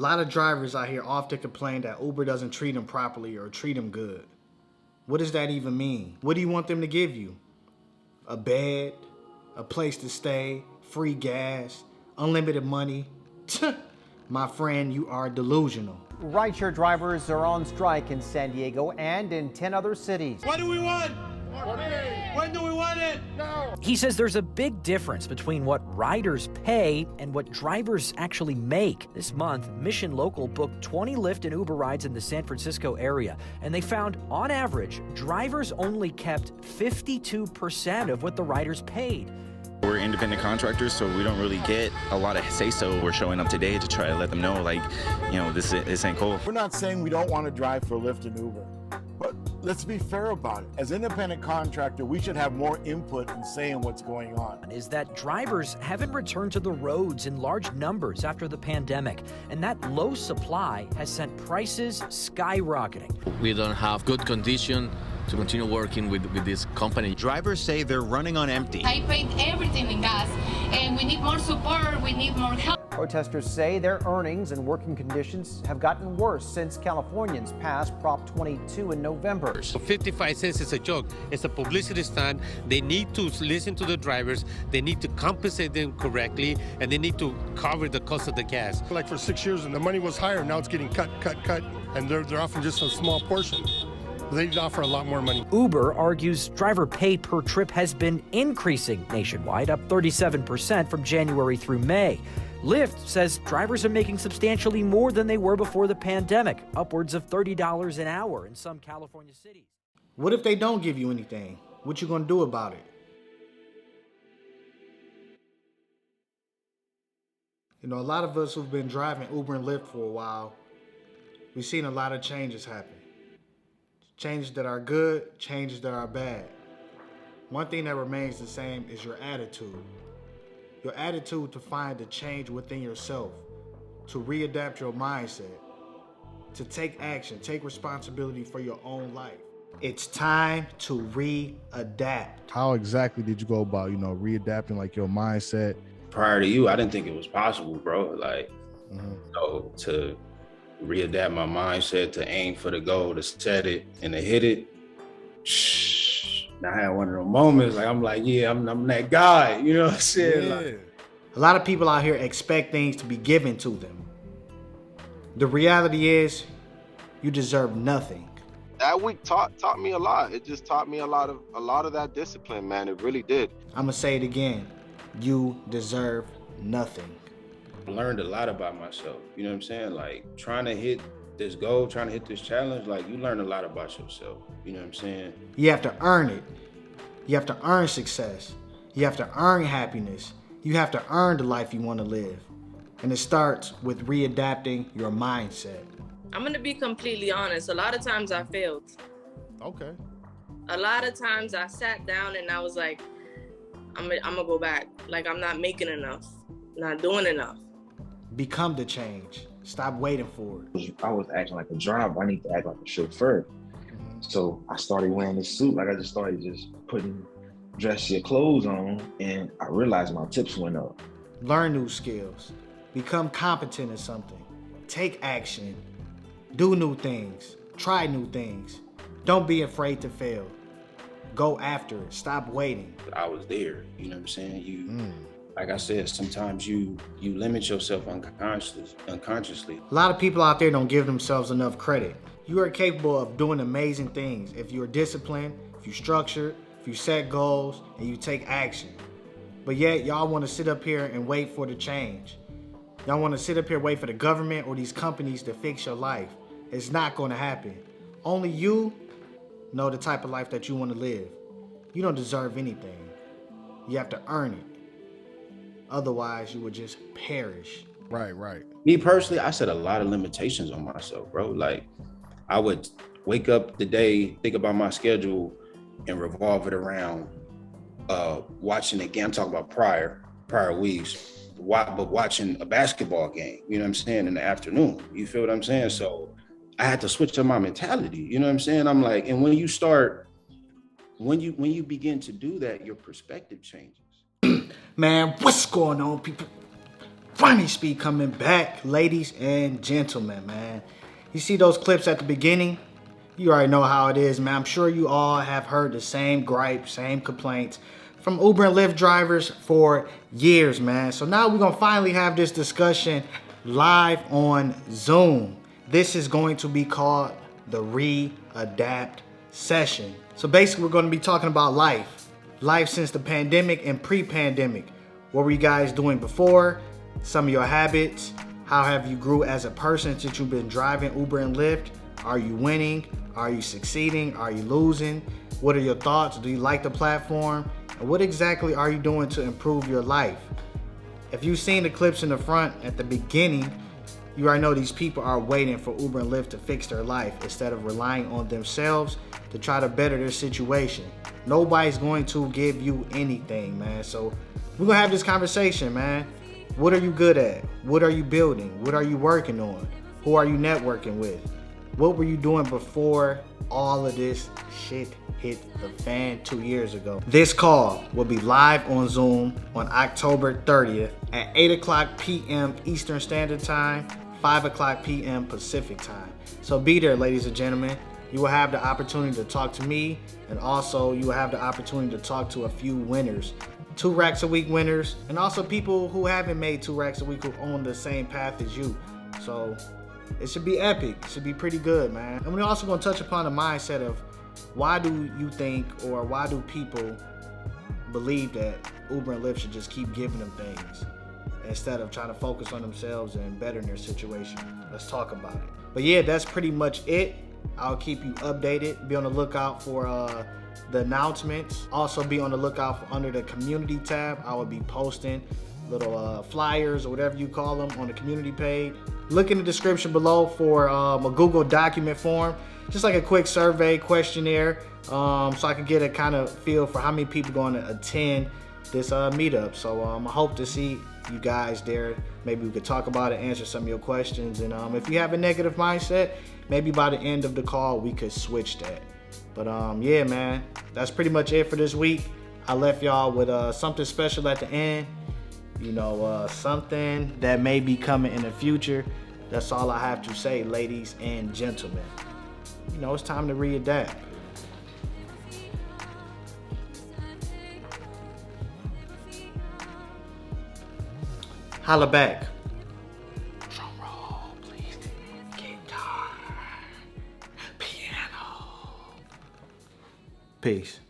A lot of drivers out here often complain that Uber doesn't treat them properly or treat them good. What does that even mean? What do you want them to give you? A bed, a place to stay, free gas, unlimited money? My friend, you are delusional. Rideshare drivers are on strike in San Diego and in 10 other cities. What do we want? More pay. When do we want it? Now. He says there's a big difference between what riders pay and what drivers actually make. This month, Mission Local booked 20 Lyft and Uber rides in the San Francisco area, and they found, on average, drivers only kept 52% of what the riders paid. We're independent contractors, so we don't really get a lot of say-so. We're showing up today to try to let them know, like, you know, this ain't cool. We're not saying we don't want to drive for Lyft and Uber, but let's be fair about it. As independent contractor, we should have more input and say in what's going on. Is that drivers haven't returned to the roads in large numbers after the pandemic, and that low supply has sent prices skyrocketing. We don't have good condition to continue working with this company. Drivers say they're running on empty. I paid everything in gas, and we need more support, we need more help. Protesters say their earnings and working conditions have gotten worse since Californians passed Prop 22 in November. So 55 cents is a joke. It's a publicity stunt. They need to listen to the drivers. They need to compensate them correctly, and they need to cover the cost of the gas. Like for 6 years, and the money was higher. Now it's getting cut, and they're offering just a small portion. They offer a lot more money. Uber argues driver pay per trip has been increasing nationwide, up 37% from January through May. Lyft says drivers are making substantially more than they were before the pandemic, upwards of $30 an hour in some California cities. What if they don't give you anything? What you gonna do about it? You know, a lot of us who've been driving Uber and Lyft for a while, we've seen a lot of changes happen. Changes that are good, changes that are bad. One thing that remains the same is your attitude. Your attitude to find the change within yourself, to readapt your mindset, to take action, take responsibility for your own life. It's time to readapt. How exactly did you go about, readapting like your mindset? Prior to you, I didn't think it was possible, bro. Like, so to readapt my mindset, to aim for the goal, to set it and to hit it. I had one of those moments, like, I'm like, yeah, I'm that guy, you know what I'm saying? Yeah. Like, a lot of people out here expect things to be given to them. The reality is, you deserve nothing. That week taught me a lot. It just taught me a lot of that discipline, man. It really did. I'm gonna say it again. You deserve nothing. I learned a lot about myself, you know what I'm saying? Like, trying to hit this goal, trying to hit this challenge, like, you learn a lot about yourself, you know what I'm saying? You have to earn it. You have to earn success. You have to earn happiness. You have to earn the life you want to live. And it starts with readapting your mindset. I'm gonna be completely honest. A lot of times I failed. Okay. A lot of times I sat down and I was like, I'm gonna go back. Like, I'm not making enough, not doing enough. Become the change. Stop waiting for it. I was acting like a driver. I need to act like a chauffeur. So I started wearing this suit. Like, I just started putting dressier clothes on, and I realized my tips went up. Learn new skills. Become competent in something. Take action. Do new things. Try new things. Don't be afraid to fail. Go after it. Stop waiting. I was there, you know what I'm saying? Like I said, sometimes you limit yourself unconsciously. A lot of people out there don't give themselves enough credit. You are capable of doing amazing things if you're disciplined, if you structure, if you set goals, and you take action. But yet, y'all want to sit up here and wait for the change. Y'all want to sit up here and wait for the government or these companies to fix your life. It's not going to happen. Only you know the type of life that you want to live. You don't deserve anything. You have to earn it. Otherwise, you would just perish. Right. Me personally, I set a lot of limitations on myself, bro. Like, I would wake up the day, think about my schedule, and revolve it around watching a game. I'm talking about prior weeks, but watching a basketball game, you know what I'm saying, in the afternoon. You feel what I'm saying? So I had to switch up my mentality, you know what I'm saying? I'm like, and when you begin to do that, your perspective changes. Man, what's going on, people? Funny Speed coming back, ladies and gentlemen, man. You see those clips at the beginning? You already know how it is, man. I'm sure you all have heard the same gripes, same complaints from Uber and Lyft drivers for years, man. So now we're gonna finally have this discussion live on Zoom. This is going to be called the READAPT session. So basically we're gonna be talking about life since the pandemic and pre-pandemic. What were you guys doing before? Some of your habits. How have you grew as a person since you've been driving Uber and Lyft? Are you winning? Are you succeeding? Are you losing? What are your thoughts? Do you like the platform? And what exactly are you doing to improve your life? If you've seen the clips in the front at the beginning, you already know these people are waiting for Uber and Lyft to fix their life instead of relying on themselves to try to better their situation. Nobody's going to give you anything, man. So we're gonna have this conversation, man. What are you good at? What are you building? What are you working on? Who are you networking with? What were you doing before all of this shit hit the fan 2 years ago? This call will be live on Zoom on October 30th at 8 o'clock p.m. Eastern Standard Time, 5 o'clock p.m. Pacific Time. So be there, ladies and gentlemen. You will have the opportunity to talk to me, and also you will have the opportunity to talk to a few winners. 2 racks a week winners, and also people who haven't made 2 racks a week who own the same path as you. So it should be epic. It should be pretty good, man. And we're also gonna touch upon the mindset of why do you think, or why do people believe that Uber and Lyft should just keep giving them things instead of trying to focus on themselves and bettering their situation. Let's talk about it. But yeah, that's pretty much it. I'll keep you updated. Be on the lookout for the announcements. Also be on the lookout for under the community tab. I will be posting little flyers or whatever you call them on the community page. Look in the description below for a Google document form, just like a quick survey questionnaire, so I can get a kind of feel for how many people going to attend this meetup. So I hope to see you guys there. Maybe we could talk about it, answer some of your questions, and if you have a negative mindset, maybe by the end of the call we could switch that. But yeah, man, that's pretty much it for this week. I left y'all with something special at the end. You know, something that may be coming in the future. That's all I have to say, ladies and gentlemen. You know, it's time to readapt. Holla back. Drum roll, please. Guitar. Piano. Peace.